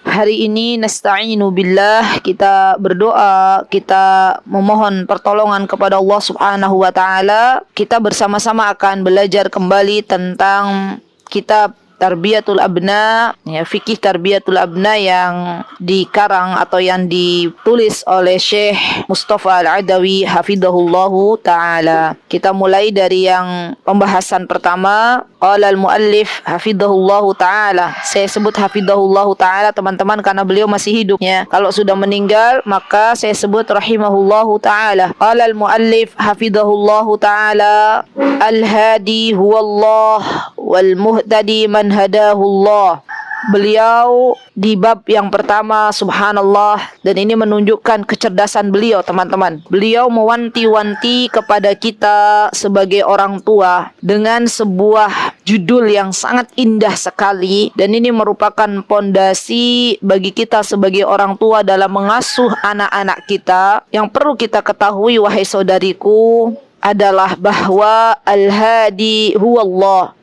Hari ini nasta'inu billah, kita berdoa, kita memohon pertolongan kepada Allah Subhanahu wa taala. Kita bersama-sama akan belajar kembali tentang kitab Tarbiyatul Abna, ya, fikih Tarbiyatul Abna yang dikarang atau yang ditulis oleh Syekh Mustafa Al-Adawi hafidhahullahu taala. Kita mulai dari yang pembahasan pertama. Qala al-muallif hafidhahullahu taala. Saya sebut hafidhahullahu taala teman-teman karena beliau masih hidup, ya. Kalau sudah meninggal maka saya sebut rahimahullahu taala. Qala al-muallif hafidhahullahu taala, al-hadi huwallah wal muhtadi man hadahullah. Beliau di bab yang pertama, subhanallah, dan ini menunjukkan kecerdasan beliau, teman-teman. Beliau mewanti-wanti kepada kita sebagai orang tua dengan sebuah judul yang sangat indah sekali, dan ini merupakan pondasi bagi kita sebagai orang tua dalam mengasuh anak-anak kita. Yang perlu kita ketahui, wahai saudariku, adalah bahwa al-hadi huwallah.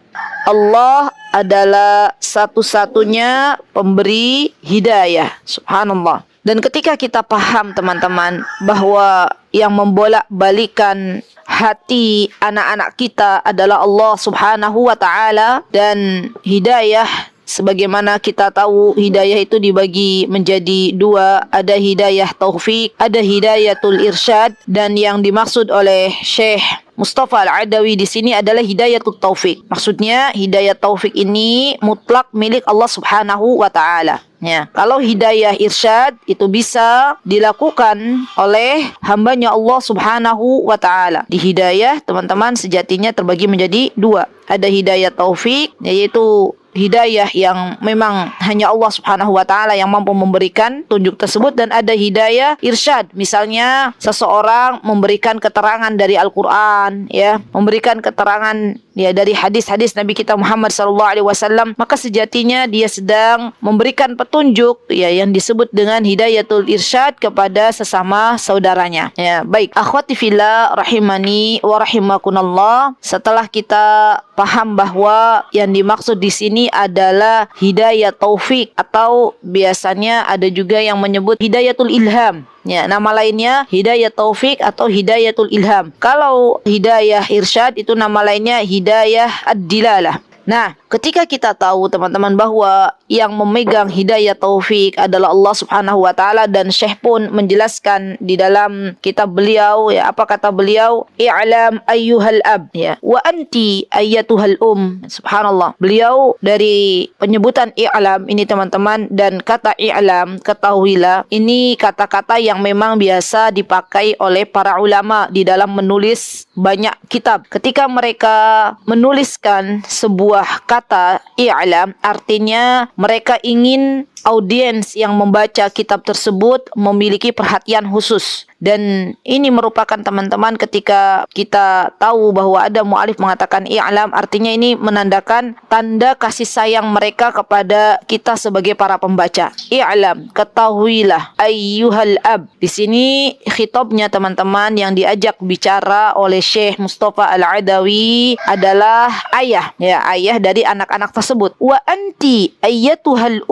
Allah adalah satu-satunya pemberi hidayah. Subhanallah. Dan ketika kita paham, teman-teman, bahwa yang membolak-balikan hati anak-anak kita adalah Allah Subhanahu wa taala, dan hidayah, sebagaimana kita tahu, hidayah itu dibagi menjadi dua. Ada hidayah taufik, ada hidayatul irsyad, dan yang dimaksud oleh Syekh Mustafa Al-Adawi di sini adalah hidayatul taufik. Maksudnya hidayah taufik ini mutlak milik Allah Subhanahu wa taala. Ya, kalau hidayah irsyad itu bisa dilakukan oleh hambanya Allah Subhanahu wa taala. Di hidayah, teman-teman, sejatinya terbagi menjadi dua. Ada hidayah taufik, yaitu hidayah yang memang hanya Allah Subhanahu wa taala yang mampu memberikan tunjuk tersebut, dan ada hidayah irsyad. Misalnya seseorang memberikan keterangan dari Al-Qur'an, ya, memberikan keterangan dari hadis-hadis Nabi kita Muhammad SAW, maka sejatinya dia sedang memberikan petunjuk, yang disebut dengan hidayatul irsyad kepada sesama saudaranya. Ya, baik, akhwati fillah rahimani wa rahimakunallah. Setelah kita paham bahwa yang dimaksud di sini adalah hidayah taufik, atau biasanya ada juga yang menyebut hidayatul ilham. Ya, nama lainnya hidayah taufik atau hidayatul ilham. Kalau hidayah irsyad itu nama lainnya hidayah ad-dilalah. Nah, ketika kita tahu, teman-teman, bahwa yang memegang hidayah taufik adalah Allah Subhanahu wa taala, dan Syekh pun menjelaskan di dalam kitab beliau, ya, apa kata beliau? I'lam ayyuhal ab, ya, wa anti ayyatuhal Subhanallah. Beliau dari penyebutan i'lam ini, teman-teman, dan kata i'lam, ketahuilah, ini kata-kata yang memang biasa dipakai oleh para ulama di dalam menulis banyak kitab. Ketika mereka menuliskan sebuah kata i'lam, artinya mereka ingin audiens yang membaca kitab tersebut memiliki perhatian khusus. Dan ini merupakan, teman-teman, ketika kita tahu bahwa ada mu'alif mengatakan i'lam, artinya ini menandakan tanda kasih sayang mereka kepada kita sebagai para pembaca. I'lam, ketahuilah, ayyuhal ab. Di sini khitabnya, teman-teman, yang diajak bicara oleh Syekh Mustafa Al-Adawi adalah ayah, ya, ayah dari anak-anak tersebut. Wa anti ayyatuhal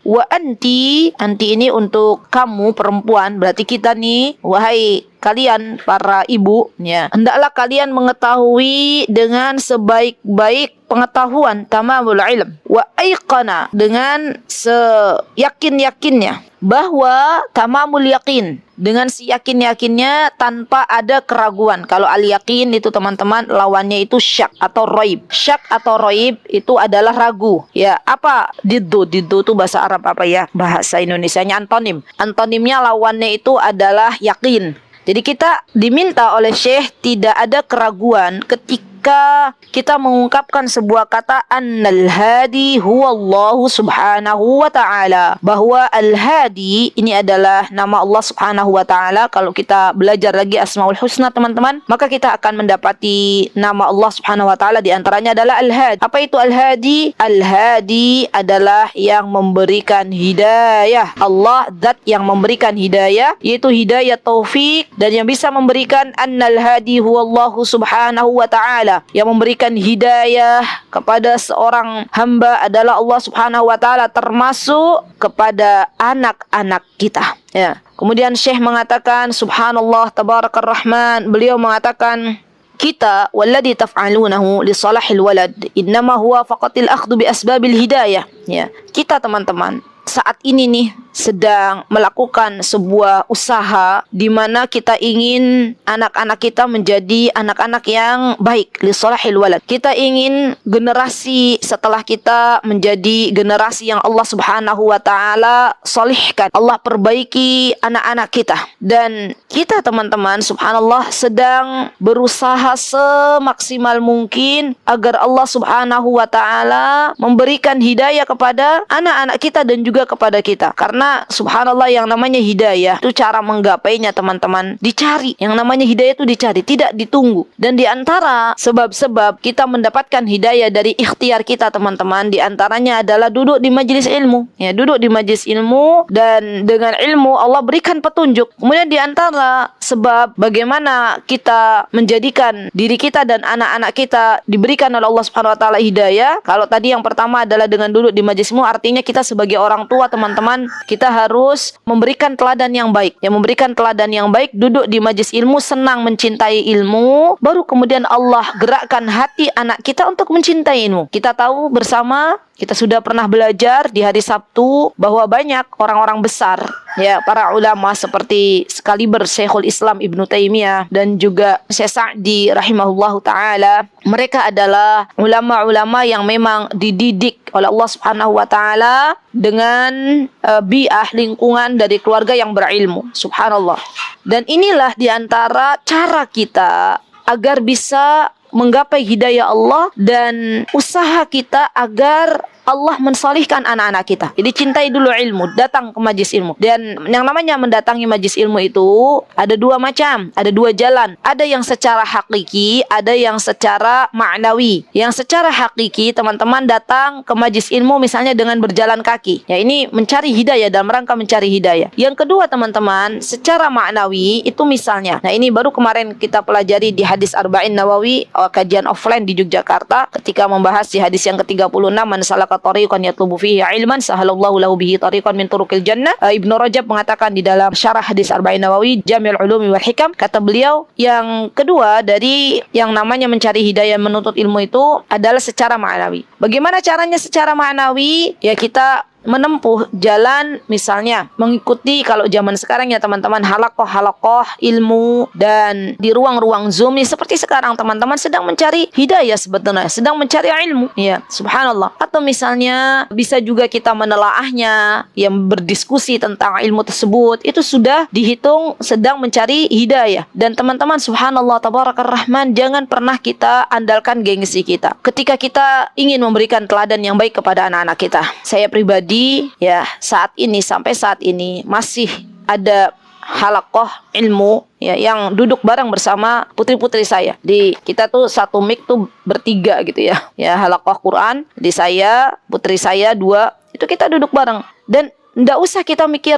wa anti ini untuk kamu perempuan, berarti kita nih, wahai kalian para ibu, ya, hendaklah kalian mengetahui dengan sebaik-baik pengetahuan, tamamul ilm, wa aiqana, dengan seyakin-yakinnya, bahwa tamamul yakin, dengan seyakin-yakinnya tanpa ada keraguan. Kalau al-yakin itu, teman-teman, lawannya itu syak atau roib. Syak atau roib itu adalah ragu. Ya, apa diddu? Diddu itu bahasa Arab apa ya? Bahasa Indonesianya antonim. Antonimnya lawannya itu adalah yakin. Jadi kita diminta oleh Syekh tidak ada keraguan ketika kita mengungkapkan sebuah kata annal hadi huwallahu subhanahu wa ta'ala, bahwa al-hadi ini adalah nama Allah Subhanahu wa ta'ala. Kalau kita belajar lagi Asmaul Husna, teman-teman, maka kita akan mendapati nama Allah Subhanahu wa ta'ala, di antaranya adalah al-hadi. Apa itu al-hadi? Al-hadi adalah yang memberikan hidayah. Allah zat yang memberikan hidayah, yaitu hidayah taufik, dan yang bisa memberikan annal hadi huwallahu subhanahu wa ta'ala, taala. Yang memberikan hidayah kepada seorang hamba adalah Allah Subhanahu wa taala, termasuk kepada anak-anak kita. Ya. Kemudian Syekh mengatakan subhanallah tabarakar rahman, beliau mengatakan kita walladhi taf'alunahu li salahil walad innama huwa faqatil akhdhu bi asbabil hidayah. Ya, kita teman-teman saat ini nih sedang melakukan sebuah usaha di mana kita ingin anak-anak kita menjadi anak-anak yang baik, li salahil walad. Kita ingin generasi setelah kita menjadi generasi yang Allah Subhanahu wa taala salihkan. Allah perbaiki anak-anak kita. Dan kita teman-teman subhanallah sedang berusaha semaksimal mungkin agar Allah Subhanahu wa taala memberikan hidayah kepada anak-anak kita dan juga kepada kita. Karena subhanallah yang namanya hidayah itu cara menggapainya teman-teman dicari. Yang namanya hidayah itu dicari, tidak ditunggu. Dan di antara sebab-sebab kita mendapatkan hidayah dari ikhtiar kita teman-teman, di antaranya adalah duduk di majelis ilmu. Ya, duduk di majelis ilmu dan dengan ilmu Allah berikan petunjuk. Kemudian di antara sebab bagaimana kita menjadikan diri kita dan anak-anak kita diberikan oleh Allah Subhanahu wa taala hidayah. Kalau tadi yang pertama adalah dengan duduk di majelis ilmu, artinya kita sebagai orang tua teman-teman, kita harus memberikan teladan yang baik. Yang memberikan teladan yang baik, duduk di majelis ilmu, senang mencintai ilmu, baru kemudian Allah gerakkan hati anak kita untuk mencintai ilmu. Kita tahu bersama, kita sudah pernah belajar di hari Sabtu bahwa banyak orang-orang besar, ya, para ulama seperti sekaliber Syekhul Islam Ibnu Taimiyah dan juga Syekh Sa'di rahimahullahu taala. Mereka adalah ulama-ulama yang memang dididik oleh Allah Subhanahu wa taala dengan bi'ah, lingkungan dari keluarga yang berilmu. Subhanallah. Dan inilah di antara cara kita agar bisa menggapai hidayah Allah dan usaha kita agar Allah mensalihkan anak-anak kita. Jadi cintai dulu ilmu, datang ke majlis ilmu. Dan yang namanya mendatangi majlis ilmu itu ada dua macam, ada dua jalan. Ada yang secara hakiki, ada yang secara ma'nawi. Yang secara hakiki, teman-teman datang ke majlis ilmu misalnya dengan berjalan kaki. Ya, ini mencari hidayah, dalam rangka mencari hidayah. Yang kedua teman-teman, secara ma'nawi itu misalnya. Nah, ini baru kemarin kita pelajari di hadis Arba'in Nawawi, kajian offline di Yogyakarta, ketika membahas di hadis yang ke-36, man salaka tariqan yatlubu fihi ilman sahalallahu lahu bihi tariqan min turuqil jannah. Ibnu Rajab mengatakan di dalam syarah hadis Arba'in Nawawi Jami'ul Ulumi wal Hikam, kata beliau yang kedua dari yang namanya mencari hidayah menuntut ilmu itu adalah secara ma'nawi. Bagaimana caranya secara ma'nawi? Ya, kita menempuh jalan misalnya mengikuti, kalau zaman sekarang ya teman-teman, halakoh ilmu, dan di ruang-ruang Zoom nih, seperti sekarang teman-teman sedang mencari hidayah, sebetulnya sedang mencari ilmu, ya subhanallah. Atau misalnya bisa juga kita menelaahnya, yang berdiskusi tentang ilmu tersebut, itu sudah dihitung sedang mencari hidayah. Dan teman-teman subhanallah tabarakar rahman, jangan pernah kita andalkan gengsi kita ketika kita ingin memberikan teladan yang baik kepada anak-anak kita. Saya pribadi ya saat ini, sampai saat ini masih ada halakoh ilmu ya yang duduk bareng bersama putri-putri saya. Di kita tuh satu mic tuh bertiga gitu ya. Ya, halakoh Quran di saya, putri saya dua, itu kita duduk bareng. Dan nggak usah kita mikir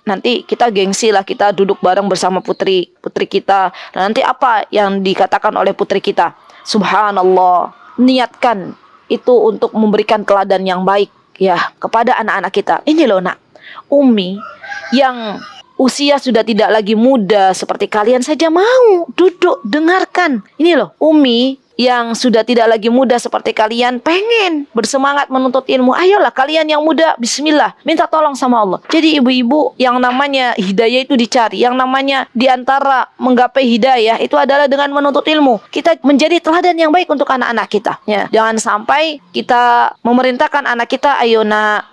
nanti kita gengsi lah kita duduk bareng bersama putri kita. Nanti apa yang dikatakan oleh putri kita? Subhanallah. Niatkan itu untuk memberikan teladan yang baik ya kepada anak-anak kita. Ini loh nak, Umi yang usia sudah tidak lagi muda seperti kalian saja mau duduk dengarkan. Ini loh Umi yang sudah tidak lagi muda seperti kalian pengen bersemangat menuntut ilmu. Ayolah kalian yang muda, bismillah, minta tolong sama Allah. Jadi ibu-ibu, yang namanya hidayah itu dicari. Yang namanya diantara menggapai hidayah itu adalah dengan menuntut ilmu. Kita menjadi teladan yang baik untuk anak-anak kita ya. Jangan sampai kita memerintahkan anak kita, ayo nak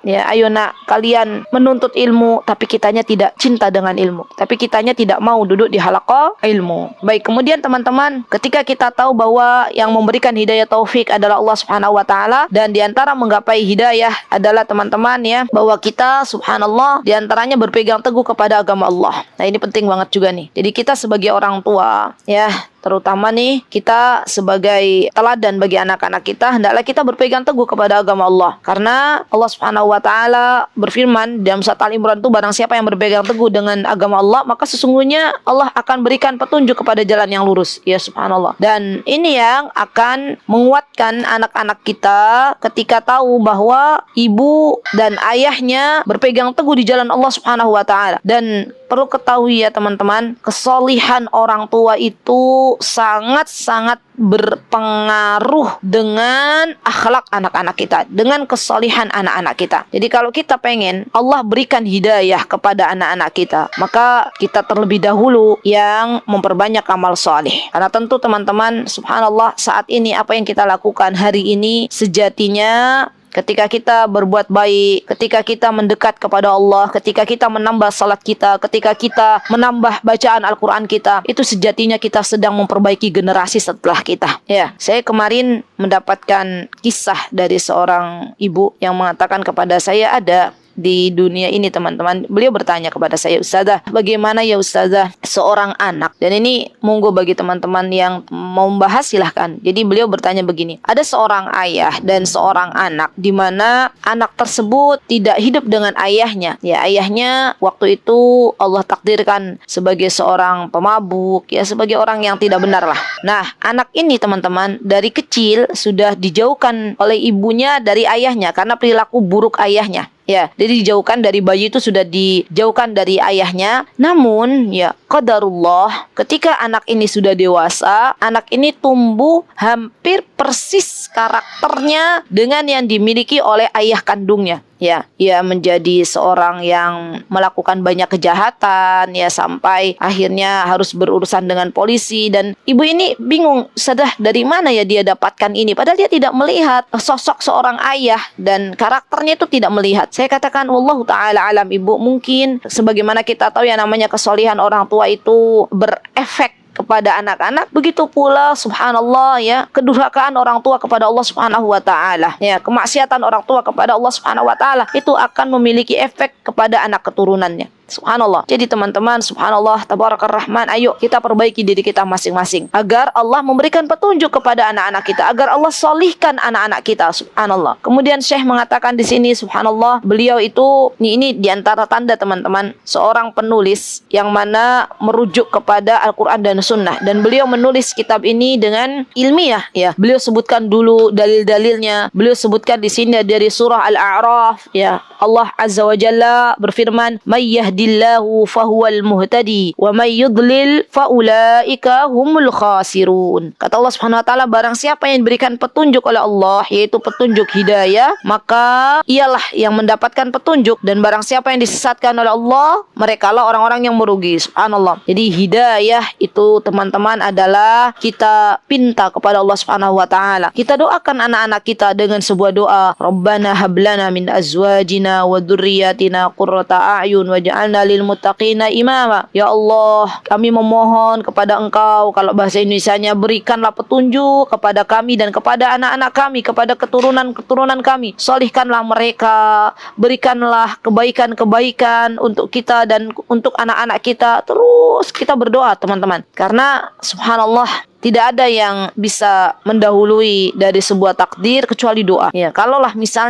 kalian menuntut ilmu, tapi kitanya tidak cinta dengan ilmu, tapi kitanya tidak mau duduk di halaqah ilmu. Baik, kemudian teman-teman, ketika kita tahu bahwa yang memberikan hidayah taufik adalah Allah Subhanahu wa taala, dan diantara menggapai hidayah adalah teman-teman ya, bahwa kita subhanallah diantaranya berpegang teguh kepada agama Allah. Nah, ini penting banget juga nih. Jadi kita sebagai orang tua ya, terutama nih kita sebagai teladan bagi anak-anak kita, hendaklah kita berpegang teguh kepada agama Allah. Karena Allah Subhanahu wa taala berfirman dalam surat Al-Imran itu, barang siapa yang berpegang teguh dengan agama Allah, maka sesungguhnya Allah akan berikan petunjuk kepada jalan yang lurus. Ya subhanallah. Dan ini yang akan menguatkan anak-anak kita ketika tahu bahwa ibu dan ayahnya berpegang teguh di jalan Allah Subhanahu wa taala. Dan perlu ketahui ya teman-teman, kesolihan orang tua itu sangat-sangat berpengaruh dengan akhlak anak-anak kita, dengan kesolihan anak-anak kita. Jadi kalau kita pengen Allah berikan hidayah kepada anak-anak kita, maka kita terlebih dahulu yang memperbanyak amal soleh. Karena tentu teman-teman, subhanallah, saat ini apa yang kita lakukan hari ini sejatinya ketika kita berbuat baik, ketika kita mendekat kepada Allah, ketika kita menambah salat kita, ketika kita menambah bacaan Al-Quran kita, itu sejatinya kita sedang memperbaiki generasi setelah kita. Ya, saya kemarin mendapatkan kisah dari seorang ibu yang mengatakan kepada saya, ada di dunia ini teman-teman, beliau bertanya kepada saya, Ustazah, bagaimana ya Ustazah seorang anak? Dan ini monggo bagi teman-teman yang mau membahas silahkan. Jadi beliau bertanya begini, ada seorang ayah dan seorang anak, di mana anak tersebut tidak hidup dengan ayahnya. Ya, ayahnya waktu itu Allah takdirkan sebagai seorang pemabuk, ya sebagai orang yang tidak benar lah. Nah, anak ini teman-teman dari kecil sudah dijauhkan oleh ibunya dari ayahnya karena perilaku buruk ayahnya. Ya, jadi dijauhkan dari bayi itu, sudah dijauhkan dari ayahnya. Namun, ya qadarullah, ketika anak ini sudah dewasa, anak ini tumbuh hampir persis karakternya dengan yang dimiliki oleh ayah kandungnya. Ya, ia menjadi seorang yang melakukan banyak kejahatan, ya sampai akhirnya harus berurusan dengan polisi. Dan ibu ini bingung, sudah dari mana ya dia dapatkan ini? Padahal dia tidak melihat sosok seorang ayah dan karakternya itu tidak melihat. Saya katakan wallahu ta'ala alam, ibu, mungkin sebagaimana kita tahu ya namanya kesolihan orang tua itu berefek kepada anak-anak, begitu pula subhanallah ya kedurhakaan orang tua kepada Allah Subhanahu wa taala, ya kemaksiatan orang tua kepada Allah Subhanahu wa taala itu akan memiliki efek kepada anak keturunannya. Subhanallah. Jadi teman-teman, subhanallah, tabarakar rahman, ayo kita perbaiki diri kita masing-masing agar Allah memberikan petunjuk kepada anak-anak kita, agar Allah solihkan anak-anak kita. Subhanallah. Kemudian Syekh mengatakan di sini, subhanallah, beliau itu ini diantara tanda teman-teman seorang penulis yang mana merujuk kepada Al-Quran dan Sunnah, dan beliau menulis kitab ini dengan ilmiah. Ya, beliau sebutkan dulu dalil-dalilnya. Beliau sebutkan di sini dari surah Al-A'raf. Ya, Allah Azza wa Jalla berfirman, "May yahdillahu fahuwal muhtadi wa may yudlil faulaika humul khasirun." Kata Allah Subhanahu wa taala, barang siapa yang diberikan petunjuk oleh Allah, yaitu petunjuk hidayah, maka ialah yang mendapatkan petunjuk, dan barang siapa yang disesatkan oleh Allah, merekalah orang-orang yang merugi. Subhanallah. Jadi hidayah itu teman-teman adalah kita pinta kepada Allah Subhanahu wa taala. Kita doakan anak-anak kita dengan sebuah doa, Rabbana hablana min azwajina wa dzurriyyatina qurrata a'yun waj'alna lil muttaqina imama. Ya Allah, kami memohon kepada Engkau, kalau bahasa Indonesianya, berikanlah petunjuk kepada kami dan kepada anak-anak kami, kepada keturunan-keturunan kami. Solihkanlah mereka, berikanlah kebaikan-kebaikan untuk kita dan untuk anak-anak kita. Terus kita berdoa teman-teman, karena subhanallah tidak ada yang bisa mendahului dari sebuah takdir kecuali doa. Ya, kalaulah misal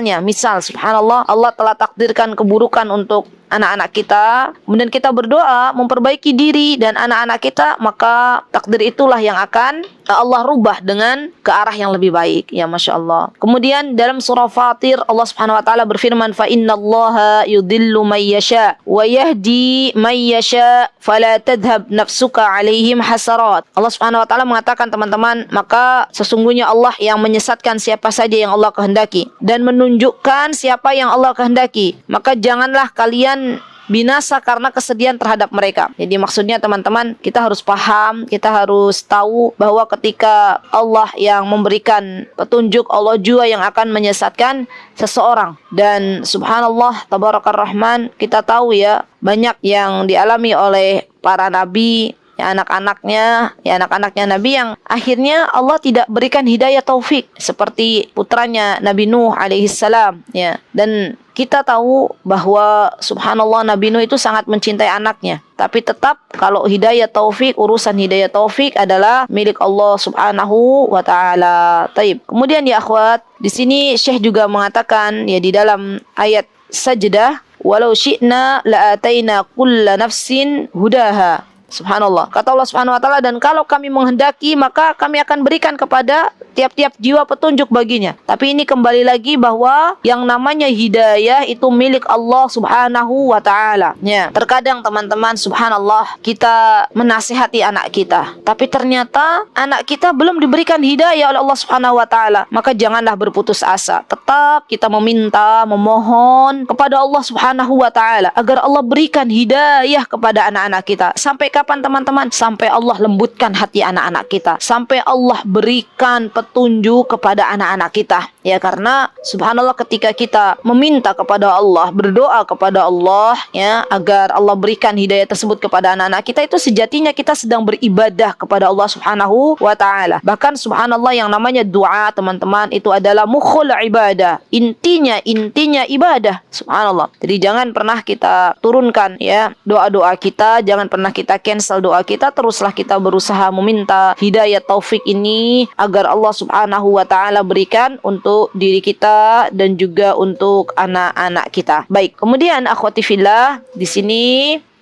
subhanallah Allah telah takdirkan keburukan untuk anak-anak kita, kemudian kita berdoa memperbaiki diri dan anak-anak kita, maka takdir itulah yang akan Allah rubah dengan ke arah yang lebih baik. Ya, Masya Allah. Kemudian dalam surah Fatir, Allah Subhanahu wa taala berfirman, "Fa innallaha yudhillu may yasha wa yahdi may yasha fala tadhhab nafsuka 'alaihim hasarat." Allah Subhanahu wa taala mengatakan teman-teman, maka sesungguhnya Allah yang menyesatkan siapa saja yang Allah kehendaki dan menunjukkan siapa yang Allah kehendaki, maka janganlah kalian binasa karena kesedihan terhadap mereka. Jadi maksudnya teman-teman, kita harus paham, kita harus tahu bahwa ketika Allah yang memberikan petunjuk, Allah juga yang akan menyesatkan seseorang. Dan subhanallah, tabarakar rahman, kita tahu ya banyak yang dialami oleh para nabi, ya anak-anaknya Nabi yang akhirnya Allah tidak berikan hidayah taufik, seperti putranya Nabi Nuh alaihissalam, ya. Dan kita tahu bahwa subhanallah Nabi Nuh itu sangat mencintai anaknya. Tapi tetap kalau hidayah taufik, urusan hidayah taufik adalah milik Allah Subhanahu wa taala. Taib. Kemudian ya akhwat, di sini Syekh juga mengatakan ya di dalam ayat Sajdah, walau syi'na la'ataina kulla nafsin hudaha. Subhanallah. Kata Allah Subhanahu wa taala, dan kalau kami menghendaki maka kami akan berikan kepada tiap-tiap jiwa petunjuk baginya. Tapi ini kembali lagi bahwa yang namanya hidayah itu milik Allah Subhanahu wa taala. Ya, terkadang teman-teman subhanallah kita menasihati anak kita, tapi ternyata anak kita belum diberikan hidayah oleh Allah Subhanahu wa taala. Maka janganlah berputus asa. Tetap kita meminta, memohon kepada Allah Subhanahu wa taala agar Allah berikan hidayah kepada anak-anak kita. Sampai kapan teman-teman? Sampai Allah lembutkan hati anak-anak kita, sampai Allah berikan petunjuk kepada anak-anak kita. Ya, karena subhanallah ketika kita meminta kepada Allah, berdoa kepada Allah ya agar Allah berikan hidayah tersebut kepada anak-anak kita, itu sejatinya kita sedang beribadah kepada Allah Subhanahu wa taala. Bahkan subhanallah yang namanya doa teman-teman itu adalah mukhul ibadah. Intinya ibadah. Subhanallah. Jadi jangan pernah kita turunkan ya doa-doa kita, jangan pernah kita cancel doa kita, teruslah kita berusaha meminta hidayah taufik ini agar Allah Subhanahu wa taala berikan untuk diri kita dan juga untuk anak-anak kita. Baik, kemudian akhwati fillah, di sini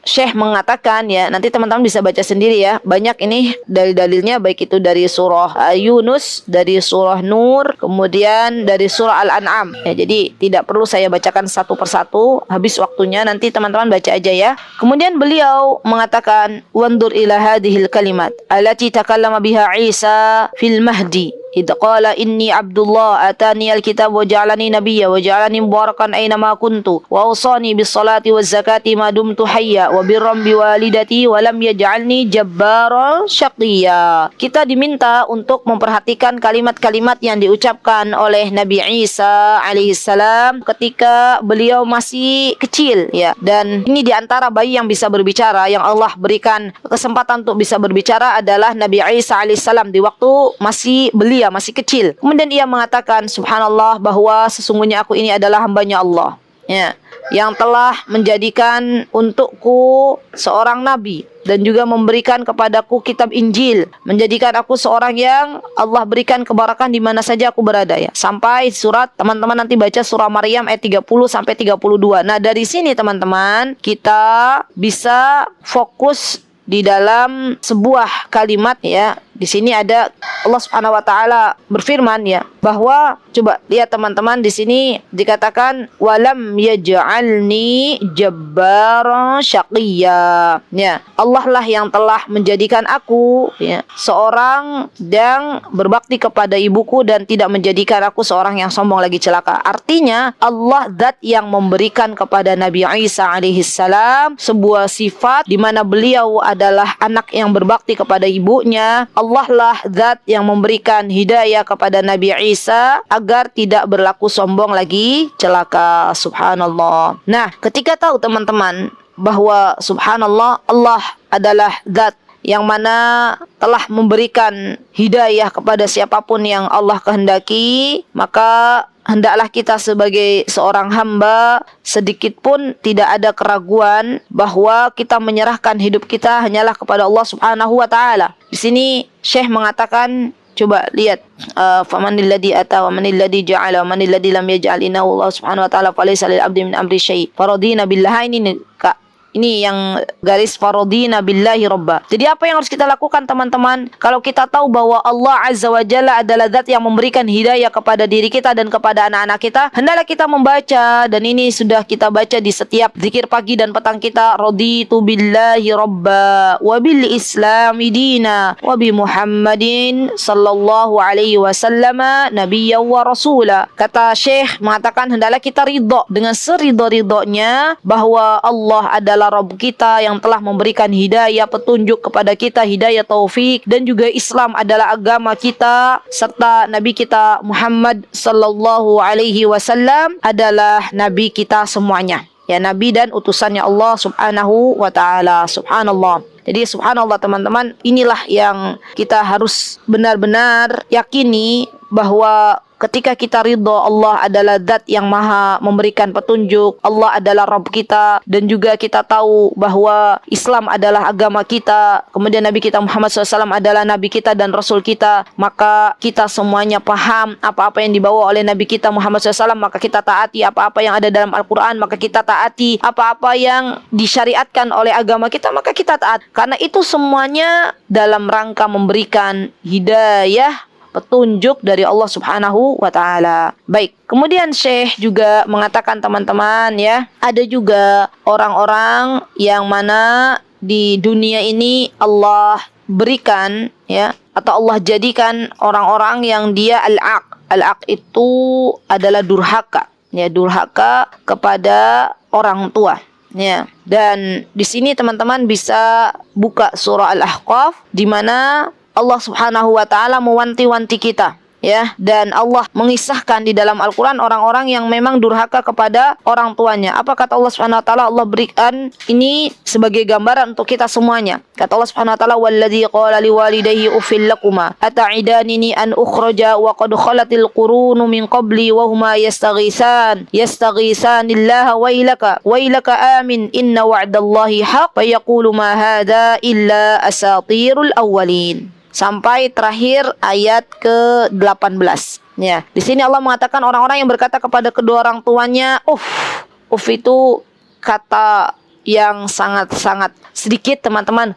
Syekh mengatakan ya, nanti teman-teman bisa baca sendiri ya. Banyak ini dalil-dalilnya, baik itu dari surah Yunus, dari surah Nur, kemudian dari surah Al-An'am. Ya, jadi tidak perlu saya bacakan satu persatu, habis waktunya, nanti teman-teman baca aja ya. Kemudian beliau mengatakan, "Wandur ila hadhil kalimat allati takallama biha Isa fil mahdi. Idh qala inni Abdullah atani al-kitab wa ja'alani nabiyya wa ja'alani mubarakan aynama kuntu wa awsani bis salati waz zakati ma dumtu hayya wa birram biwalidati wa lam yaj'alni jabbaran syaqiyya." Kita diminta untuk memperhatikan kalimat-kalimat yang diucapkan oleh Nabi Isa alaihissalam ketika beliau masih kecil ya. Dan ini diantara bayi yang bisa berbicara, yang Allah berikan kesempatan untuk bisa berbicara adalah Nabi Isa alaihissalam di waktu masih belia, masih kecil. Kemudian ia mengatakan subhanallah bahwa sesungguhnya aku ini adalah hambanya Allah ya, yang telah menjadikan untukku seorang nabi dan juga memberikan kepadaku kitab Injil, menjadikan aku seorang yang Allah berikan kebarakan di mana saja aku berada ya. Sampai surat, teman-teman nanti baca surah Maryam ayat 30 sampai 32. Nah, dari sini teman-teman kita bisa fokus di dalam sebuah kalimat ya. Di sini ada Allah Subhanahu wa taala berfirman ya, bahwa coba lihat teman-teman, di sini dikatakan walam yaj'alni jabbaran syaqiyya. Ya, Allah lah yang telah menjadikan aku ya seorang yang berbakti kepada ibuku dan tidak menjadikan aku seorang yang sombong lagi celaka. Artinya Allah zat yang memberikan kepada Nabi Isa alaihissalam sebuah sifat di mana beliau adalah anak yang berbakti kepada ibunya. Allah lah zat yang memberikan hidayah kepada Nabi Isa agar tidak berlaku sombong lagi celaka. Subhanallah. Nah, ketika tahu teman-teman bahwa subhanallah Allah adalah zat yang mana telah memberikan hidayah kepada siapapun yang Allah kehendaki, maka hendaklah kita sebagai seorang hamba sedikit pun tidak ada keraguan bahwa kita menyerahkan hidup kita hanyalah kepada Allah Subhanahu wa taala. Di sini Syekh mengatakan, coba lihat famanil ladzi ata wa manil ladzi ja'ala wa manil ladzi lam yaj'al innahu Allah Subhanahu wa taala falaysa lil abdi min amri syai'. Faradina billahi, ini yang garis faradina billahi robba. Jadi apa yang harus kita lakukan teman-teman? Kalau kita tahu bahwa Allah Azza wa Jalla adalah zat yang memberikan hidayah kepada diri kita dan kepada anak-anak kita, hendaklah kita membaca, dan ini sudah kita baca di setiap zikir pagi dan petang kita, raditu billahi robba wa bil islami dina wa bi Muhammadin sallallahu alaihi wasallam nabiyya wa rasula. Kata Syekh mengatakan hendaklah kita ridha dengan seridha-ridhonya bahwa Allah adalah Rabb kita yang telah memberikan hidayah petunjuk kepada kita, hidayah taufik, dan juga Islam adalah agama kita, serta Nabi kita Muhammad sallallahu alaihi wasallam adalah Nabi kita semuanya. Ya, Nabi dan utusannya Allah Subhanahu wa ta'ala. Subhanallah. Jadi subhanallah teman-teman, inilah yang kita harus benar-benar yakini bahwa ketika kita ridho Allah adalah zat yang maha memberikan petunjuk, Allah adalah Rabb kita, dan juga kita tahu bahwa Islam adalah agama kita, kemudian Nabi kita Muhammad SAW adalah Nabi kita dan Rasul kita, maka kita semuanya paham apa-apa yang dibawa oleh Nabi kita Muhammad SAW, maka kita taati apa-apa yang ada dalam Al-Quran, maka kita taati apa-apa yang disyariatkan oleh agama kita, maka kita taat. Karena itu semuanya dalam rangka memberikan hidayah, petunjuk dari Allah Subhanahu wa taala. Baik, kemudian Syekh juga mengatakan teman-teman ya, ada juga orang-orang yang mana di dunia ini Allah berikan ya, atau Allah jadikan orang-orang yang dia al-aq. Al-aq itu adalah durhaka, ya, durhaka kepada orang tua. Ya, dan di sini teman-teman bisa buka surah Al-Ahqaf di mana Allah Subhanahu wa taala mewanti-wanti kita, ya, dan Allah mengisahkan di dalam Al-Qur'an orang-orang yang memang durhaka kepada orang tuanya. Apa kata Allah Subhanahu wa taala? Allah berikan ini sebagai gambaran untuk kita semuanya. Kata Allah Subhanahu wa taala, "Walladzi qala liwalidayhi uffil lakuma ata'idanini an ukhraja wa qad khalatil qurunu min qabli wa huma yastaghitsanillaha wailaka amin inna wa'dallahi haqq fa yaqulu ma hadza illa asatirul awwalin." Sampai terakhir ayat ke-18. Ya, di sini Allah mengatakan orang-orang yang berkata kepada kedua orang tuanya, Uff itu kata yang sangat-sangat sedikit teman-teman,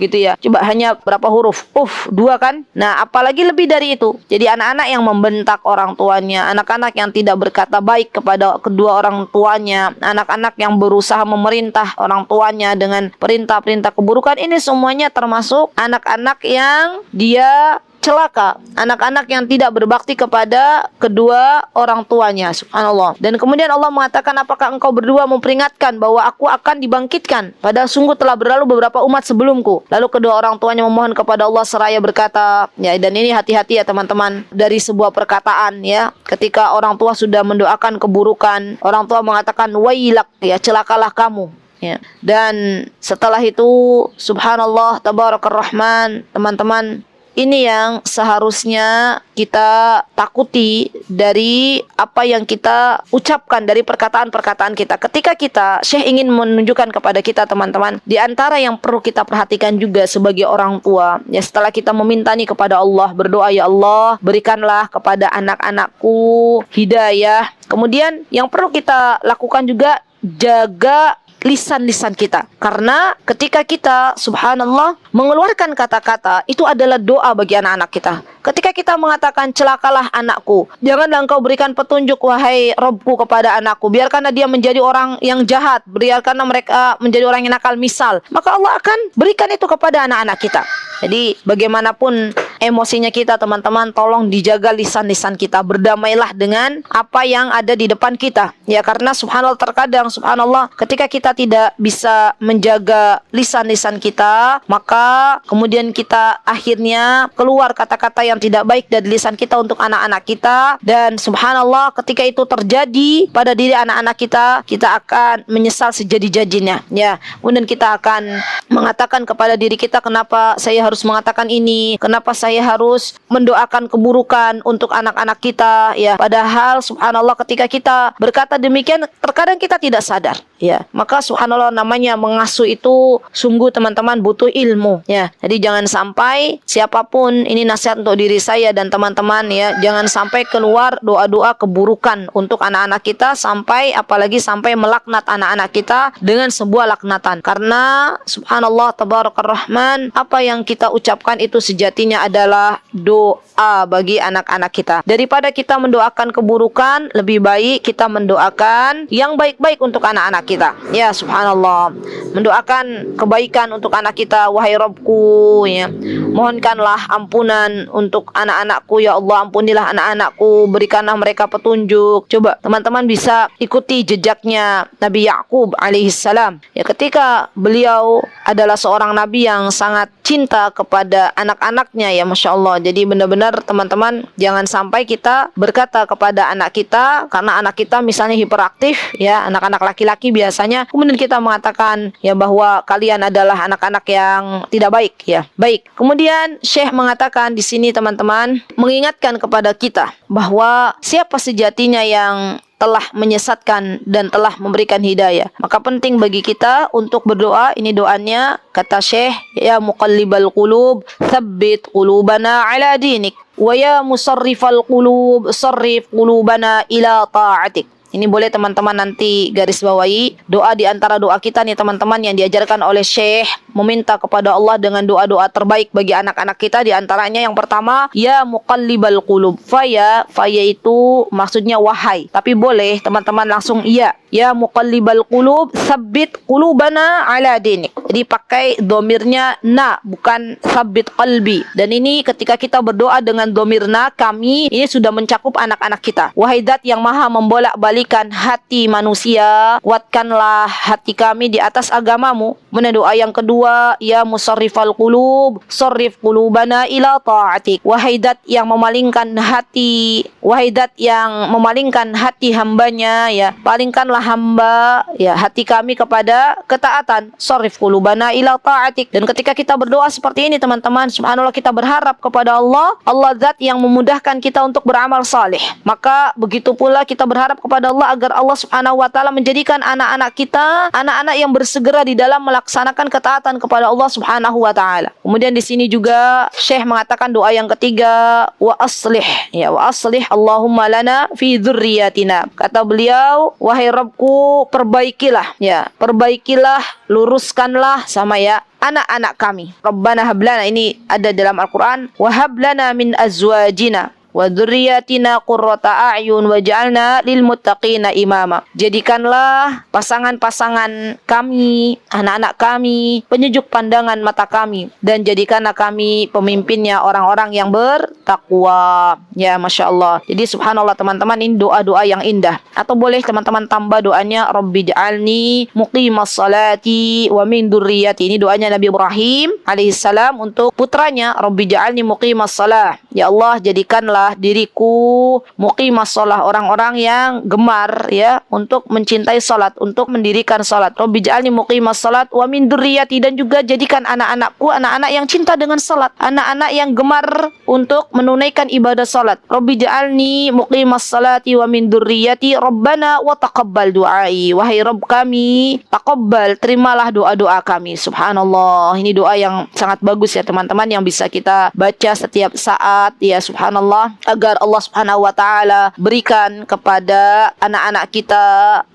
gitu ya. Coba hanya berapa huruf? 2 kan? Nah, apalagi lebih dari itu. Jadi anak-anak yang membentak orang tuanya, anak-anak yang tidak berkata baik kepada kedua orang tuanya, anak-anak yang berusaha memerintah orang tuanya dengan perintah-perintah keburukan, ini semuanya termasuk anak-anak yang dia celaka, anak-anak yang tidak berbakti kepada kedua orang tuanya. Subhanallah. Dan kemudian Allah mengatakan, apakah engkau berdua memperingatkan bahwa aku akan dibangkitkan, padahal sungguh telah berlalu beberapa umat sebelumku. Lalu kedua orang tuanya memohon kepada Allah seraya berkata, ya, dan ini hati-hati ya teman-teman dari sebuah perkataan ya, ketika orang tua sudah mendoakan keburukan, orang tua mengatakan wailak, ya, celakalah kamu. Ya. Dan setelah itu subhanallah tabarakar rahman, teman-teman, ini yang seharusnya kita takuti dari apa yang kita ucapkan, dari perkataan-perkataan kita. Ketika kita, Syekh ingin menunjukkan kepada kita teman-teman, di antara yang perlu kita perhatikan juga sebagai orang tua, ya, setelah kita meminta nih kepada Allah, berdoa, ya Allah, berikanlah kepada anak-anakku hidayah. Kemudian yang perlu kita lakukan juga, jaga lisan-lisan kita. Karena ketika kita, subhanallah, mengeluarkan kata-kata, itu adalah doa bagi anak-anak kita. Ketika kita mengatakan celakalah anakku, janganlah engkau berikan petunjuk wahai Rabbku kepada anakku, biarkanlah dia menjadi orang yang jahat, biarkanlah mereka menjadi orang yang nakal misal, maka Allah akan berikan itu kepada anak-anak kita. Jadi bagaimanapun emosinya kita teman-teman, tolong dijaga lisan-lisan kita, berdamailah dengan apa yang ada di depan kita. Ya, karena subhanallah terkadang subhanallah ketika kita tidak bisa menjaga lisan-lisan kita, maka kemudian kita akhirnya keluar kata-kata yang tidak baik dari lisan kita untuk anak-anak kita, dan subhanallah ketika itu terjadi pada diri anak-anak kita, kita akan menyesal sejadi-jadinya. Ya, kemudian kita akan mengatakan kepada diri kita, kenapa saya harus mengatakan ini, kenapa saya harus mendoakan keburukan untuk anak-anak kita, ya, padahal subhanallah ketika kita berkata demikian terkadang kita tidak sadar, ya. Maka subhanallah namanya mengasuh itu sungguh teman-teman butuh ilmu, ya. Jadi jangan sampai siapapun, ini nasihat untuk diri saya dan teman-teman, ya, jangan sampai keluar doa-doa keburukan untuk anak-anak kita, sampai apalagi sampai melaknat anak-anak kita dengan sebuah laknatan. Karena subhanallah tabarakar rahman, apa yang kita ucapkan itu sejatinya adalah doa bagi anak-anak kita. Daripada kita mendoakan keburukan, lebih baik kita mendoakan yang baik-baik untuk anak-anak kita. Ya, subhanallah. Mendoakan kebaikan untuk anak kita, wahai Rabbku, ya, mohonkanlah ampunan untuk anak-anakku, ya Allah, ampunilah anak-anakku, berikanlah mereka petunjuk. Coba teman-teman bisa ikuti jejaknya Nabi Yakub alaihissalam. Ya, ketika beliau adalah seorang nabi yang sangat cinta kepada anak-anaknya, ya, masya Allah. Jadi benar-benar teman-teman jangan sampai kita berkata kepada anak kita, karena anak kita misalnya hiperaktif, ya, anak-anak laki-laki biasanya kemudian kita mengatakan ya bahwa kalian adalah anak-anak yang tidak baik ya. Baik. Kemudian Syekh mengatakan di sini teman-teman mengingatkan kepada kita bahwa siapa sejatinya yang telah menyesatkan dan telah memberikan hidayah. Maka penting bagi kita untuk berdoa. Ini doanya kata Syekh, ya muqallibal qulub, tsabbit qulubana ala dinik. Wa ya musarrifal qulub, sarrif qulubana ila ta'atik. Ini boleh teman-teman nanti garis bawahi. Doa di antara doa kita nih teman-teman yang diajarkan oleh Syekh, meminta kepada Allah dengan doa-doa terbaik bagi anak-anak kita. Di antaranya yang pertama, ya muqallibal qulub. Faya itu maksudnya wahai. Tapi boleh teman-teman langsung iya. Ya muqallibal qulub, tsabbit qulubana ala dinik. Jadi pakai domirnya na, bukan tsabbit qalbi. Dan ini ketika kita berdoa dengan domirna kami, ini sudah mencakup anak-anak kita. Wahai Zat yang maha membolak-balikan hati manusia, kuatkanlah hati kami di atas agamamu. Kemudian doa yang kedua, ya musarrifal qulub, sarrif qulubana ila ta'atik. Wahai Zat yang memalingkan hati, wahai Zat yang memalingkan hati hambanya, ya palingkanlah hamba ya hati kami kepada ketaatan. Sarrif qulubana ila ta'atik. Dan ketika kita berdoa seperti ini teman-teman, subhanallah, kita berharap kepada Allah, Allah Zat yang memudahkan kita untuk beramal saleh. Maka begitu pula kita berharap kepada Allah agar Allah Subhanahu wa taala menjadikan anak-anak kita anak-anak yang bersegera di dalam melaksanakan ketaatan kepada Allah Subhanahu wa taala. Kemudian di sini juga Syekh mengatakan doa yang ketiga, wa aslih, ya wa aslih Allahumma lana fi dzurriyyatina. Kata beliau, wahai Rabbku, perbaikilah, ya perbaikilah, luruskanlah sama ya anak-anak kami. Rabbana hablana, ini ada dalam Al-Quran, wa hablana min azwajina wa dzurriyyatina qurrata a'yun waj'alna lil muttaqina imama. Jadikanlah pasangan-pasangan kami, anak-anak kami, penyejuk pandangan mata kami, dan jadikanlah kami pemimpinnya orang-orang yang bertakwa. Ya, Masya Allah. Jadi subhanallah teman-teman, ini doa-doa yang indah. Atau boleh teman-teman tambah doanya, Rabbi ja'alni muqimas salati wa min dzurriyyati. Ini doanya Nabi Ibrahim alaihissalam untuk putranya, Rabbi ja'alni muqimas salah. Ya Allah, jadikanlah diriku muqimas shalah, orang-orang yang gemar ya untuk mencintai salat, untuk mendirikan salat. Rabbi ja'alni muqimas salat wa min dzurriyyati, dan juga jadikan anak-anakku anak-anak yang cinta dengan salat, anak-anak yang gemar untuk menunaikan ibadah salat. Rabbi ja'alni muqimas salati wa min dzurriyyati rabbana wa taqabbal du'ai. Wahai Rabb kami, taqabbal, terimalah doa-doa kami. Subhanallah, ini doa yang sangat bagus ya teman-teman, yang bisa kita baca setiap saat ya, subhanallah, agar Allah Subhanahu wa taala berikan kepada anak-anak kita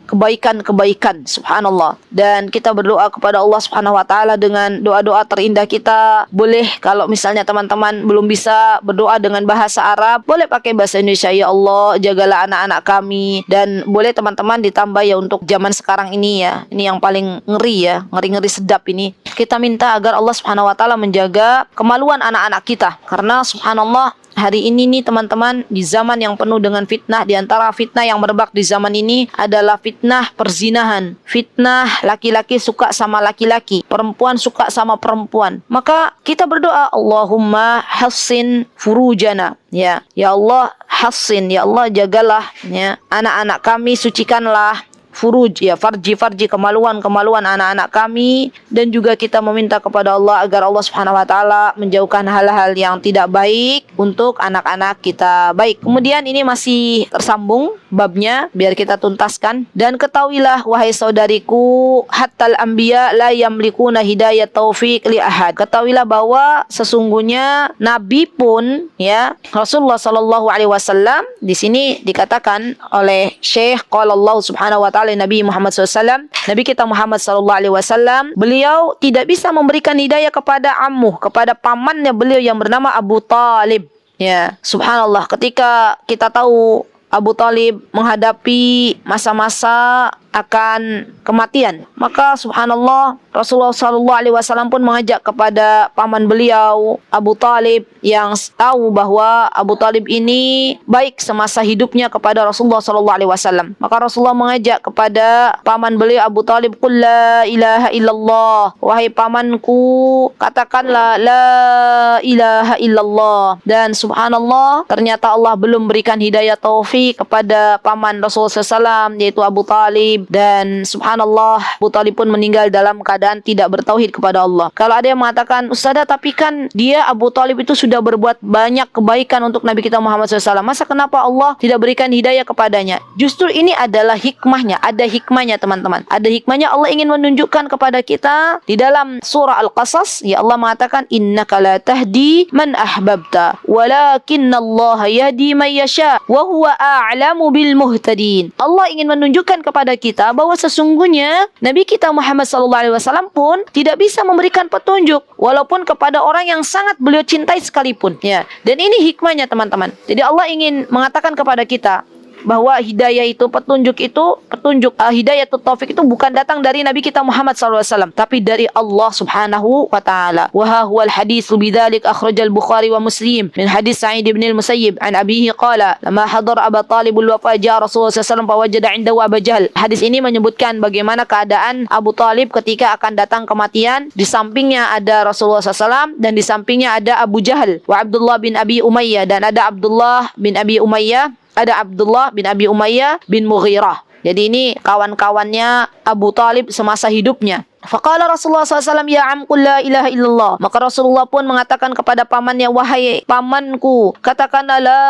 kebaikan-kebaikan, subhanallah. Dan kita berdoa kepada Allah Subhanahu wa taala dengan doa-doa terindah kita. Boleh kalau misalnya teman-teman belum bisa berdoa dengan bahasa Arab, boleh pakai bahasa Indonesia. Ya Allah, jagalah anak-anak kami. Dan boleh teman-teman ditambah ya untuk zaman sekarang ini ya. Ini yang paling ngeri ya, ngeri-ngeri sedap ini. Kita minta agar Allah Subhanahu wa taala menjaga kemaluan anak-anak kita. Karena subhanallah, hari ini nih teman-teman, di zaman yang penuh dengan fitnah, di antara fitnah yang merebak di zaman ini adalah fitnah perzinahan. Fitnah laki-laki suka sama laki-laki, perempuan suka sama perempuan. Maka kita berdoa, Allahumma hassin furujana. Ya Allah, hassin, ya Allah jagalah ya anak-anak kami, sucikanlah furuj ya, farji kemaluan anak-anak kami. Dan juga kita meminta kepada Allah agar Allah Subhanahu wa taala menjauhkan hal-hal yang tidak baik untuk anak-anak kita. Baik, kemudian ini masih tersambung babnya, biar kita tuntaskan. Dan ketahuilah wahai saudariku, hattal anbiya la yamlikuna hidayat taufik li ahad. Ketahuilah bahwa sesungguhnya nabi pun ya, Rasulullah sallallahu alaihi wasallam, di sini dikatakan oleh Syekh, qala Allah Subhanahu wa taala Nabi Muhammad SAW, Nabi kita Muhammad sallallahu alaihi wasallam, beliau tidak bisa memberikan hidayah kepada ammuh, kepada pamannya beliau yang bernama Abu Talib. Ya, subhanallah, ketika kita tahu Abu Talib menghadapi masa-masa akan kematian, maka subhanallah Rasulullah SAW pun mengajak kepada paman beliau Abu Talib, yang tahu bahwa Abu Talib ini baik semasa hidupnya kepada Rasulullah SAW. Maka Rasulullah mengajak kepada paman beliau Abu Talib, qul la ilaha illallah, wahai pamanku, katakanlah la ilaha illallah. Dan subhanallah, ternyata Allah belum berikan hidayah taufik kepada paman Rasulullah SAW, yaitu Abu Talib. Talib, dan subhanallah Abu Talib pun meninggal dalam keadaan tidak bertauhid kepada Allah. Kalau ada yang mengatakan, Ustazah, tapi kan dia Abu Talib itu sudah berbuat banyak kebaikan untuk Nabi kita Muhammad SAW, masa kenapa Allah tidak berikan hidayah kepadanya? Justru ini adalah hikmahnya, ada hikmahnya teman-teman. Ada hikmahnya. Allah ingin menunjukkan kepada kita di dalam surah Al-Qasas, ya Allah mengatakan, innaka la tahdi man ahbabta walakinnallaha yahdi man yasha wa huwa a'lamu bil muhtadin. Allah ingin menunjukkan kepada kita bahwa sesungguhnya Nabi kita Muhammad SAW pun tidak bisa memberikan petunjuk walaupun kepada orang yang sangat beliau cintai sekalipun, ya. Dan ini hikmahnya teman-teman. Jadi Allah ingin mengatakan kepada kita bahwa hidayah itu, petunjuk, hidayah atau taufik itu bukan datang dari Nabi kita Muhammad SAW, tapi dari Allah Subhanahu wa Ta'ala. Wa huwal haditsu bidzalik akhrajal Bukhari wa Muslim min hadits Sa'id bin al-Musayyib an abihi qala lama hadara Abu Talib al-wafa ja'a Rasulullah SAW fa wajada 'indahu Abu Jahal. Hadis ini menyebutkan bagaimana keadaan Abu Talib ketika akan datang kematian. Di sampingnya ada Rasulullah SAW dan di sampingnya ada Abu Jahal wa Abdullah bin Abi Umayyah, dan ada Abdullah bin Abi Umayyah, ada Abdullah bin Abi Umayyah bin Mughirah. Jadi ini kawan-kawannya Abu Talib semasa hidupnya. Faqala Rasulullah SAW, ya am qul la ilaha illallah. Maka Rasulullah pun mengatakan kepada pamannya, wahai pamanku, katakanlah la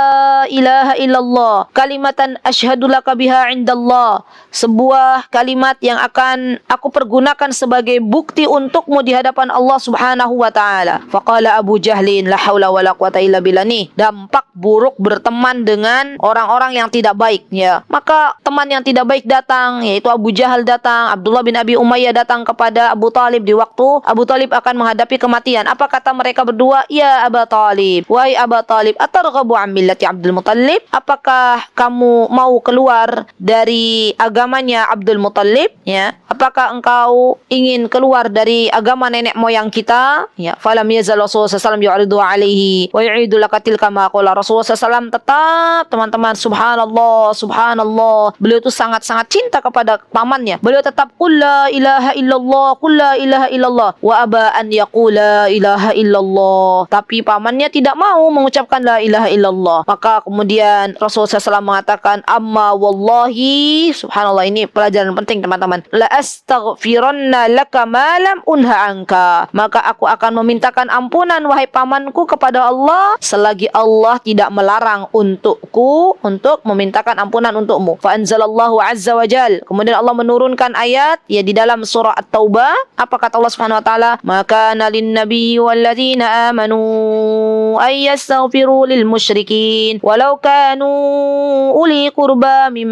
ilaha illallah, kalimatan asyhadu laka biha indallah, sebuah kalimat yang akan aku pergunakan sebagai bukti untukmu di hadapan Allah Subhanahu wa Ta'ala. Faqala Abu Jahlin, la haula wala quwata illa billah. Nih, dampak buruk berteman dengan orang-orang yang tidak baik, ya. Maka teman yang tidak baik datang, yaitu Abu Jahal datang, Abdullah bin Abi Umayyah datang kepada Abu Talib di waktu Abu Talib akan menghadapi kematian. Apa kata mereka berdua? Ya Abu Talib, wahai Abu Talib, atarghabu an millati Abdul Muttalib? Apakah kamu mau keluar dari agamanya Abdul Muttalib? Ya, apakah engkau ingin keluar dari agama nenek moyang kita? Ya, falam yazal Rasulullah SAW yu'ridu alaihi wa yu'idu lakatil kama qala. Rasulullah SAW tetap, teman-teman, subhanallah, subhanallah, beliau itu sangat-sangat cinta kepada pamannya. Beliau tetap qul la ilaha illallah, qul la ilaha illallah, wa aba an yaqul la ilaha illallah. Tapi pamannya tidak mau mengucapkan la ilaha illallah. Maka kemudian Rasulullah SAW mengatakan, amma wallahi, subhanallah, ini pelajaran penting teman-teman, la astaghfiranna laka ma lam unha anka. Maka aku akan memintakan ampunan wahai pamanku kepada Allah selagi Allah tidak melarang untukku untuk memintakan ampunan untukmu. Fa anzalallahu azza wa jal, kemudian Allah menurunkan ayat ya di dalam surah At-Taubah. Apa kata Allah Subhanahu wa taala? Maka nalin nabiyyi walladzina amanu ay yastaghfiru lil musyrikin walau kanu uli qurba min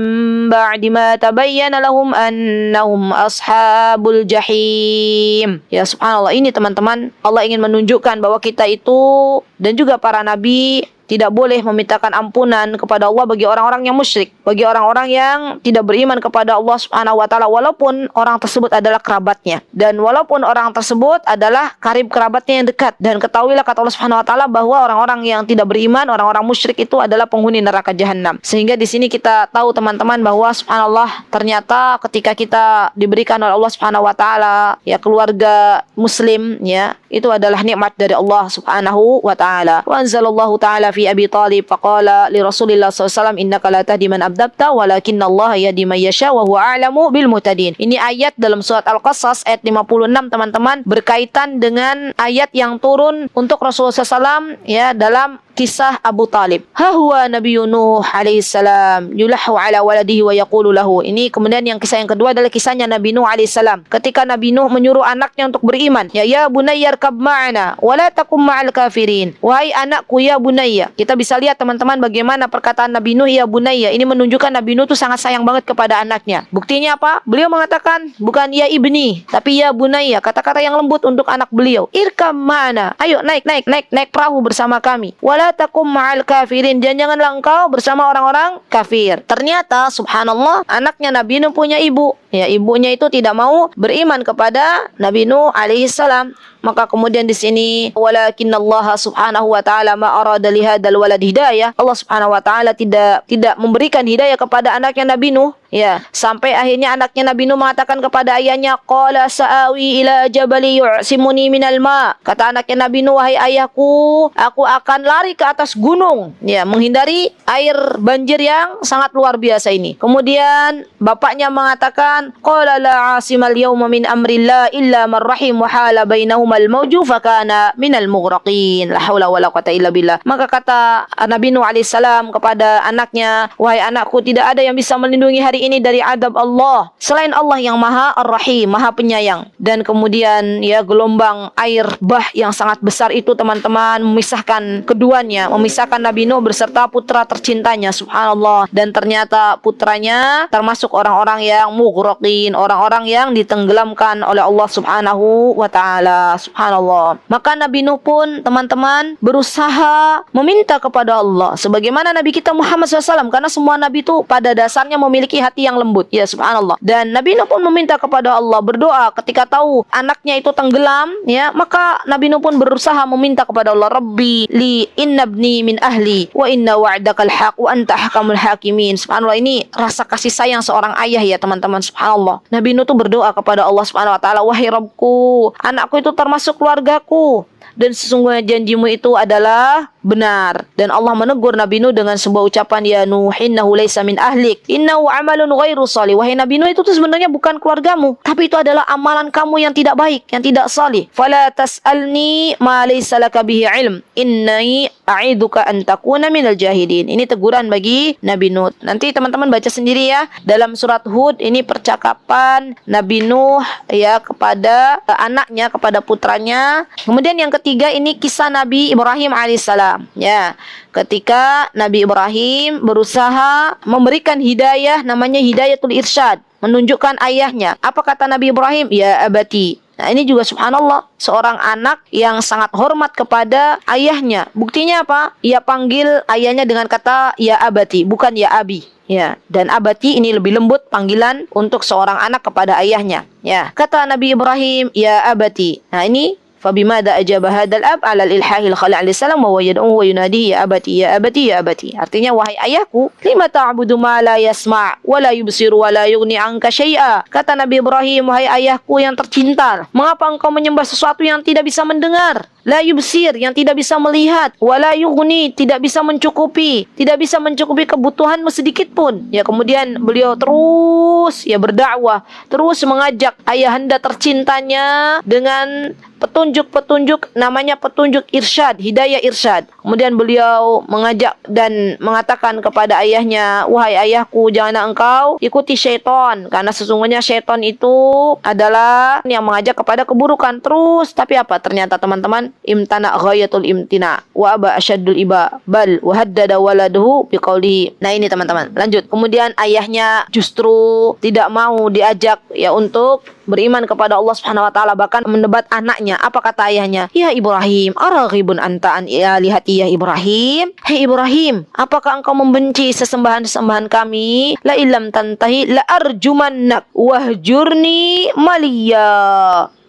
ba'di ma tabayyana lahum annahum ashabul jahim. Ya subhanallah, ini teman-teman, Allah ingin menunjukkan bahwa kita itu dan juga para nabi tidak boleh memintakan ampunan kepada Allah bagi orang-orang yang musyrik, bagi orang-orang yang tidak beriman kepada Allah Subhanahu wa taala, walaupun orang tersebut adalah kerabatnya dan walaupun orang tersebut adalah karib kerabatnya yang dekat. Dan ketahuilah kata Allah Subhanahu wa taala bahwa orang-orang yang tidak beriman, orang-orang musyrik itu adalah penghuni neraka jahanam. Sehingga di sini kita tahu teman-teman bahwa subhanallah, ternyata ketika kita diberikan oleh Allah Subhanahu wa taala ya keluarga muslim, ya, itu adalah nikmat dari Allah Subhanahu wa taala. Wa anzalallahu taala fi Abi Talib faqala li Rasulillah SAW, innaka la tahdi man abdabta walakinnallaha yahdi man yasha wa huwa a'lamu bil muhtadin. Ini ayat dalam surat Al-Qasas ayat 56 teman-teman, berkaitan dengan ayat yang turun untuk Rasulullah SAW ya dalam kisah Abu Talib. Ha huwa Nabi Nuh alaihi salam yulahu ala waladihi wa yaqulu lahu. Ini kemudian yang kisah yang kedua adalah kisahnya Nabi Nuh alaihi salam. Ketika Nabi Nuh menyuruh anaknya untuk beriman. Ya bunayya arkab ma'ana wa la takum ma'al kafirin. Wahai anakku ya bunayya. Kita bisa lihat teman-teman bagaimana perkataan Nabi Nuh ya bunayya. Ini menunjukkan Nabi Nuh itu sangat sayang banget kepada anaknya. Buktinya apa? Beliau mengatakan bukan ya ibni, tapi ya bunayya. Kata-kata yang lembut untuk anak beliau. Irkab ma'ana. Ayo naik perahu bersama kami. Wala takum ma'al kafirin, dan janganlah engkau bersama orang-orang kafir. Ternyata subhanallah, anaknya Nabi Nuh punya ibu. Ya, ibunya itu tidak mau beriman kepada Nabi Nuh alaihi salam. Maka kemudian di sini walakinnallaha subhanahu wa ta'ala ma arada li hadzal walad hidayah. Allah subhanahu wa ta'ala tidak memberikan hidayah kepada anaknya Nabi Nuh. Ya, sampai akhirnya anaknya Nabi Nuh mengatakan kepada ayahnya, qala sa'awi ila jabali yu'simuni minal ma. Kata anaknya Nabi Nuh, wahai ayahku, aku akan lari ke atas gunung, ya, menghindari air banjir yang sangat luar biasa ini. Kemudian bapaknya mengatakan, qala la 'asimal yawma min amrillah illa man rahim wa hala bainahumal mawju fakana minal mughraqin. La haula wala quwata illa billah. Maka kata Nabi Nuh alaihissalam kepada anaknya, wahai anakku, tidak ada yang bisa melindungi hari ini dari adab Allah selain Allah yang Maha Ar-Rahim, Maha Penyayang. Dan kemudian ya, gelombang air bah yang sangat besar itu teman-teman memisahkan keduanya, memisahkan Nabi Nuh beserta putra tercintanya, subhanallah. Dan ternyata putranya termasuk orang-orang yang mughraqin, orang-orang yang ditenggelamkan oleh Allah subhanahu wa ta'ala, subhanallah. Maka Nabi Nuh pun teman-teman berusaha meminta kepada Allah sebagaimana Nabi kita Muhammad SAW, karena semua Nabi itu pada dasarnya memiliki hati yang lembut, ya, subhanallah. Dan Nabi Nuh pun meminta kepada Allah, berdoa ketika tahu anaknya itu tenggelam, ya, maka Nabi Nuh pun berusaha meminta kepada Allah, Rabbi li innabni min ahli wa inna wa'dakal haq wa anta ahkamul hakimin. Subhanallah, ini rasa kasih sayang seorang ayah, ya teman-teman, subhanallah. Nabi Nuh tuh berdoa kepada Allah subhanahu wa ta'ala, wahai Rabbku, anakku itu termasuk keluargaku, dan sesungguhnya janjimu itu adalah benar. Dan Allah menegur Nabi Nuh dengan sebuah ucapan, ya Nuh innahu laysa min ahlik innahu amalun ghairu salih. Wahai Nabi Nuh, itu tuh sebenarnya bukan keluargamu, tapi itu adalah amalan kamu yang tidak baik, yang tidak salih. Fala tas'alni ma laysa laka bihi ilm inni a'iduka an takuna minal jahilin. Ini teguran bagi Nabi Nuh. Nanti teman-teman baca sendiri ya, dalam surat Hud ini percakapan Nabi Nuh ya kepada anaknya, kepada putranya. Kemudian yang ketiga ini kisah Nabi Ibrahim alaihissalam. Ya, ketika Nabi Ibrahim berusaha memberikan hidayah, namanya hidayatul irsyad, menunjukkan ayahnya. Apa kata Nabi Ibrahim? Ya abati. Nah, ini juga subhanallah, seorang anak yang sangat hormat kepada ayahnya. Buktinya apa? Ia panggil ayahnya dengan kata ya abati, bukan ya abi. Ya, dan abati ini lebih lembut panggilan untuk seorang anak kepada ayahnya. Ya, kata Nabi Ibrahim ya abati. Nah, ini fabimada ajaba hadal ab ala al-ilhahil khalil alaihi salam wa yad'u wa yunadi ya abati ya abati ya abati. Artinya, wahai ayahku, lima ta'budu ma la yasma' wa la yubsiru wa la yughni anka syai'a. Kata Nabi Ibrahim, wahai ayahku yang tercinta, mengapa engkau menyembah sesuatu yang tidak bisa mendengar, la yubsir, yang tidak bisa melihat, wala yughni, tidak bisa mencukupi kebutuhanmu sedikit pun. Ya, kemudian beliau terus ya berdakwah, terus mengajak ayahanda tercintanya dengan petunjuk-petunjuk, namanya petunjuk irsyad, hidayah irsyad. Kemudian beliau mengajak dan mengatakan kepada ayahnya, wahai ayahku, janganlah engkau ikuti syaitan, karena sesungguhnya syaitan itu adalah yang mengajak kepada keburukan. Terus, tapi apa? Ternyata teman-teman, imtana ghayatul imtina wa aba asyaddul iba bal wa haddada waladuhu biqaulihi. Nah, ini teman-teman, lanjut. Kemudian ayahnya justru tidak mau diajak ya untuk beriman kepada Allah Subhanahu wa taala, bahkan mendebat anaknya. Apa kata ayahnya? Ya Ibrahim, araghibun anta an alihati ya Ibrahim. Hei Ibrahim, apakah engkau membenci sesembahan-sesembahan kami? La illam tantahi la arjumannak wahjurni maliya.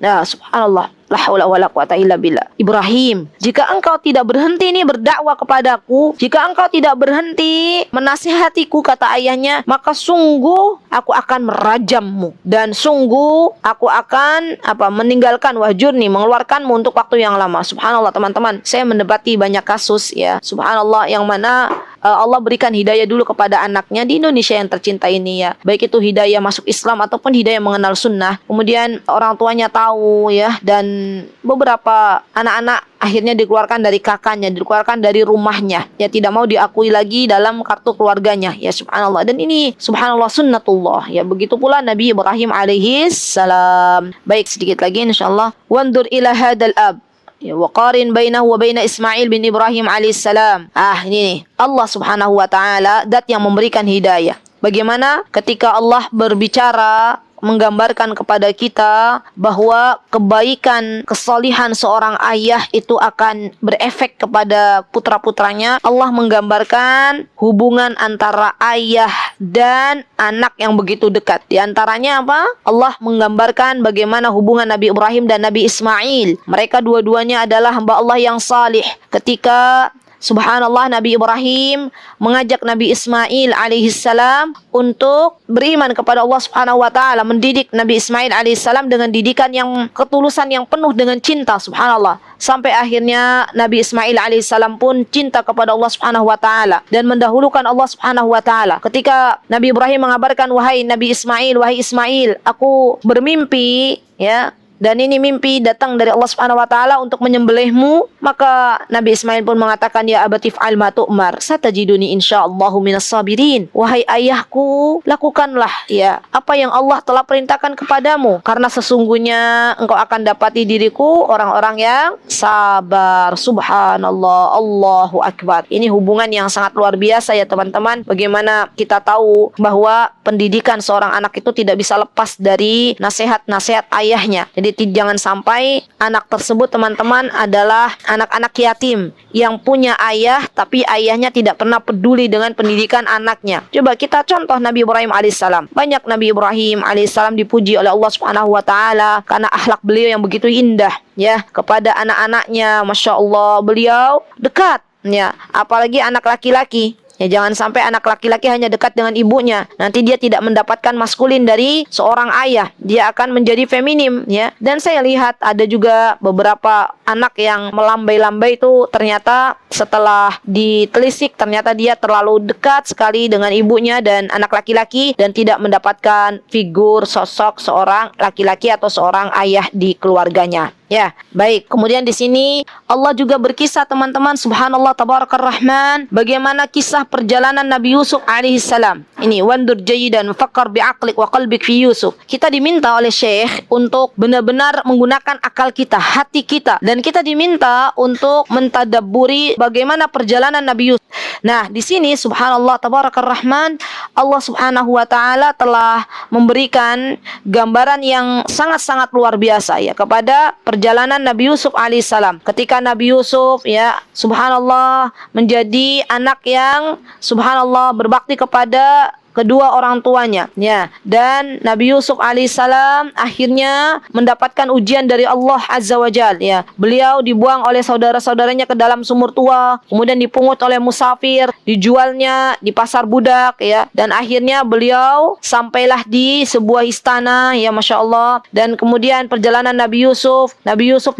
Nah, subhanallah, la haula wala quwata illa billah. Ibrahim, jika engkau tidak berhenti nih berdakwah kepadaku, jika engkau tidak berhenti menasihatiku, kata ayahnya, maka sungguh aku akan merajammu, dan sungguh aku akan meninggalkan wahjurni, mengeluarkanmu untuk waktu yang lama. Subhanallah teman-teman, saya mendapati banyak kasus ya, subhanallah, yang mana Allah berikan hidayah dulu kepada anaknya di Indonesia yang tercinta ini ya, baik itu hidayah masuk Islam ataupun hidayah mengenal sunnah. Kemudian orang tuanya tahu ya, dan beberapa anak-anak akhirnya dikeluarkan dari kakaknya, dikeluarkan dari rumahnya, ya, tidak mau diakui lagi dalam kartu keluarganya, ya subhanallah. Dan ini subhanallah sunnatullah ya. Begitu pula Nabi Ibrahim alaihi salam. Baik, sedikit lagi insyaallah. Wandur ila hadal ab, ya, wa qarin bainahu wa baina Ismail bin Ibrahim alaihissalam. Ini nih, Allah subhanahu wa ta'ala dat yang memberikan hidayah. Bagaimana ketika Allah berbicara menggambarkan kepada kita bahwa kebaikan, kesalihan seorang ayah itu akan berefek kepada putra-putranya. Allah menggambarkan hubungan antara ayah dan anak yang begitu dekat. Di antaranya apa? Allah menggambarkan bagaimana hubungan Nabi Ibrahim dan Nabi Ismail. Mereka dua-duanya adalah hamba Allah yang salih. Ketika subhanallah Nabi Ibrahim mengajak Nabi Ismail alaihissalam untuk beriman kepada Allah subhanahu wa ta'ala, mendidik Nabi Ismail alaihissalam dengan didikan yang ketulusan yang penuh dengan cinta, subhanallah. Sampai akhirnya Nabi Ismail alaihissalam pun cinta kepada Allah subhanahu wa ta'ala dan mendahulukan Allah subhanahu wa ta'ala. Ketika Nabi Ibrahim mengabarkan, wahai wahai Ismail, aku bermimpi, ya, dan ini mimpi datang dari Allah Subhanahu wa taala untuk menyembelihmu. Maka Nabi Ismail pun mengatakan, ya abatif al ma tu'mar, satajiduni insyaallahu minas sabirin. Wahai ayahku, lakukanlah ya apa yang Allah telah perintahkan kepadamu, karena sesungguhnya engkau akan dapati diriku orang-orang yang sabar. Subhanallah, Allahu akbar. Ini hubungan yang sangat luar biasa ya teman-teman. Bagaimana kita tahu bahwa pendidikan seorang anak itu tidak bisa lepas dari nasihat-nasihat ayahnya. Jadi jangan sampai anak tersebut teman-teman adalah anak-anak yatim yang punya ayah tapi ayahnya tidak pernah peduli dengan pendidikan anaknya. Coba kita contoh Nabi Ibrahim alaihissalam. Banyak Nabi Ibrahim alaihissalam dipuji oleh Allah Subhanahu wa taala karena akhlak beliau yang begitu indah ya kepada anak-anaknya. Masya Allah, beliau dekat ya, apalagi anak laki-laki. Ya, jangan sampai anak laki-laki hanya dekat dengan ibunya. Nanti dia tidak mendapatkan maskulin dari seorang ayah. Dia akan menjadi feminim ya. Dan saya lihat ada juga beberapa anak yang melambai-lambai itu ternyata setelah ditelisik ternyata dia terlalu dekat sekali dengan ibunya dan anak laki-laki dan tidak mendapatkan figur sosok seorang laki-laki atau seorang ayah di keluarganya. Ya, baik. Kemudian di sini Allah juga berkisah teman-teman, subhanallah tabarakar rahman, bagaimana kisah perjalanan Nabi Yusuf alaihissalam. Ini wandur jayidan fakkar bi'aqlik wa qalbik fi Yusuf. Kita diminta oleh Syekh untuk benar-benar menggunakan akal kita, hati kita, dan kita diminta untuk mentadabburi bagaimana perjalanan Nabi Yusuf. Nah, di sini subhanallah tabarakar rahman, Allah subhanahu wa ta'ala telah memberikan gambaran yang sangat-sangat luar biasa ya kepada perjalanan Nabi Yusuf alaihissalam. Ketika Nabi Yusuf ya subhanallah menjadi anak yang subhanallah berbakti kepada kedua orang tuanya ya, dan Nabi Yusuf alaihissalam akhirnya mendapatkan ujian dari Allah azza wajal ya. Beliau dibuang oleh saudara-saudaranya ke dalam sumur tua, kemudian dipungut oleh musafir, dijualnya di pasar budak ya, dan akhirnya beliau sampailah di sebuah istana ya, masya Allah. Dan kemudian perjalanan Nabi Yusuf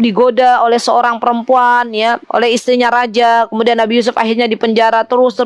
digoda oleh seorang perempuan ya, oleh istrinya raja. Kemudian Nabi Yusuf akhirnya dipenjara terus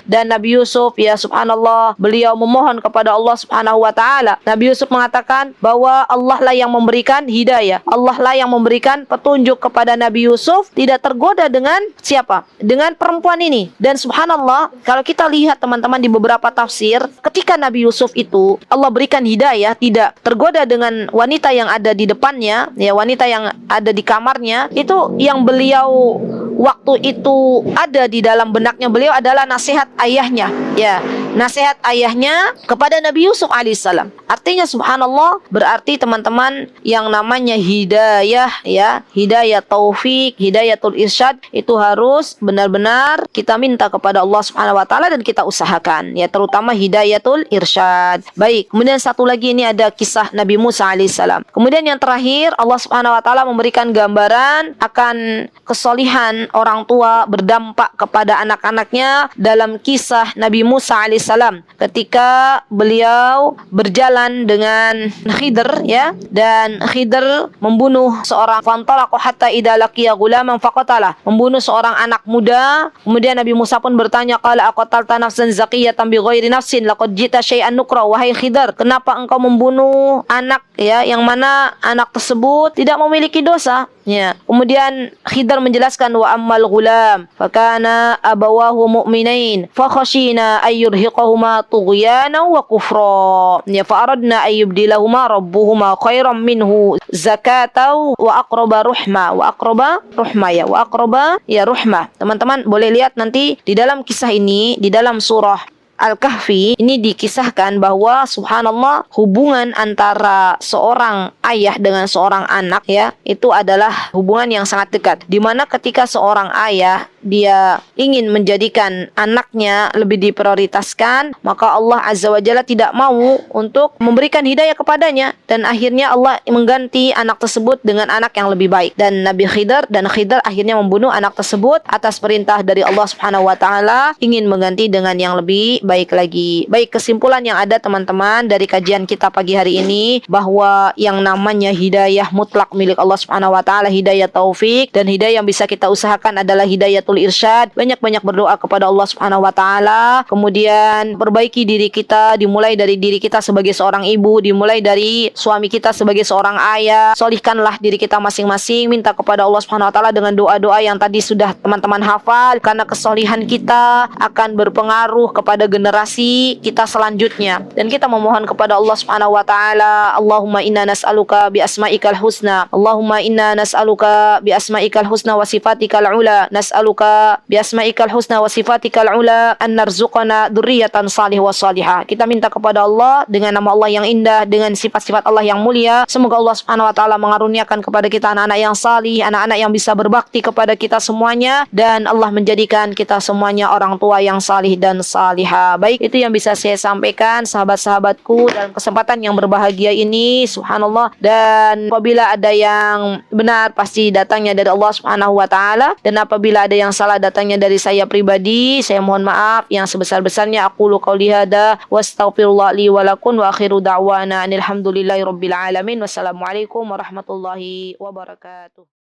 dan Nabi Yusuf ya subhanallah beliau memohon kepada Allah Subhanahu wa taala. Nabi Yusuf mengatakan bahwa Allah lah yang memberikan hidayah, Allah lah yang memberikan petunjuk kepada Nabi Yusuf, tidak tergoda dengan siapa? Dengan perempuan ini. Dan subhanallah, kalau kita lihat teman-teman di beberapa tafsir, ketika Nabi Yusuf itu Allah berikan hidayah, tidak tergoda dengan wanita yang ada di depannya, ya wanita yang ada di kamarnya, itu yang beliau waktu itu ada di dalam benaknya beliau adalah nasihat ayahnya, ya, nasihat ayahnya kepada Nabi Yusuf alaihissalam. Artinya subhanallah, berarti teman-teman yang namanya hidayah ya, hidayah taufik, hidayatul irsyad, itu harus benar-benar kita minta kepada Allah Subhanahu wa taala dan kita usahakan ya, terutama hidayatul irsyad. Baik, kemudian satu lagi ini ada kisah Nabi Musa alaihissalam. Kemudian yang terakhir Allah Subhanahu wa taala memberikan gambaran akan kesolihan orang tua berdampak kepada anak-anaknya dalam kisah Nabi Musa alaihissalam ketika beliau berjalan dengan Khidr ya, dan Khidr membunuh seorang fantalaqu hatta idza laqiya ghulaman faqatala, membunuh seorang anak muda. Kemudian Nabi Musa pun bertanya, qala aqatalta nafsan zakiyatan bighairi nafsin laqad jita syai'an nukra. Wahai Khidr, kenapa engkau membunuh anak ya yang mana anak tersebut tidak memiliki dosa ya. Kemudian Khidr menjelaskan, wa ammal ghulam fakana abawahu mu'minain fa khashina ay yurhiqahuma tughyana wa kufra ya, fa aradna ay yubdilahuma rabbuhuma khairan minhu zakatan wa aqraba ruhma. Teman-teman boleh lihat nanti di dalam kisah ini di dalam surah Al-Kahfi ini dikisahkan bahwa subhanallah hubungan antara seorang ayah dengan seorang anak ya itu adalah hubungan yang sangat dekat, di mana ketika seorang ayah dia ingin menjadikan anaknya lebih diprioritaskan, maka Allah Azza wa Jalla tidak mau untuk memberikan hidayah kepadanya, dan akhirnya Allah mengganti anak tersebut dengan anak yang lebih baik. Dan Nabi Khidir akhirnya membunuh anak tersebut atas perintah dari Allah Subhanahu wa taala, ingin mengganti dengan yang lebih baik lagi. Baik, kesimpulan yang ada teman-teman dari kajian kita pagi hari ini bahwa yang namanya hidayah mutlak milik Allah Subhanahu wa taala, hidayah taufik, dan hidayah yang bisa kita usahakan adalah hidayatul irsyad. Banyak-banyak berdoa kepada Allah Subhanahu wa taala, kemudian perbaiki diri kita, dimulai dari diri kita sebagai seorang ibu, dimulai dari suami kita sebagai seorang ayah. Solihkanlah diri kita masing-masing, minta kepada Allah Subhanahu wa taala dengan doa-doa yang tadi sudah teman-teman hafal, karena kesolihan kita akan berpengaruh kepada generasi kita selanjutnya. Dan kita memohon kepada Allah Subhanahu wa taala, Allahumma inna nas'aluka bi asma'ikal husna, Allahumma inna nas'aluka bi asma'ikal husna wa sifatikal ula, nas'aluka bi asma'ikal husna wa sifatikal ula an narzuqana dzurriyyatan salihah wa salihah. Kita minta kepada Allah dengan nama Allah yang indah, dengan sifat-sifat Allah yang mulia, semoga Allah Subhanahu wa taala mengaruniakan kepada kita anak-anak yang salih, anak-anak yang bisa berbakti kepada kita semuanya, dan Allah menjadikan kita semuanya orang tua yang salih dan salihah. Baik, itu yang bisa saya sampaikan sahabat-sahabatku dalam kesempatan yang berbahagia ini, subhanallah. Dan apabila ada yang benar pasti datangnya dari Allah Subhanahu wa taala, dan apabila ada yang salah datangnya dari saya pribadi, saya mohon maaf yang sebesar-besarnya. Aqulu qauli hada wastaghfirullah li wa lakum wa akhiru da'wana alhamdulillahi rabbil alamin. Wassalamualaikum warahmatullahi wabarakatuh.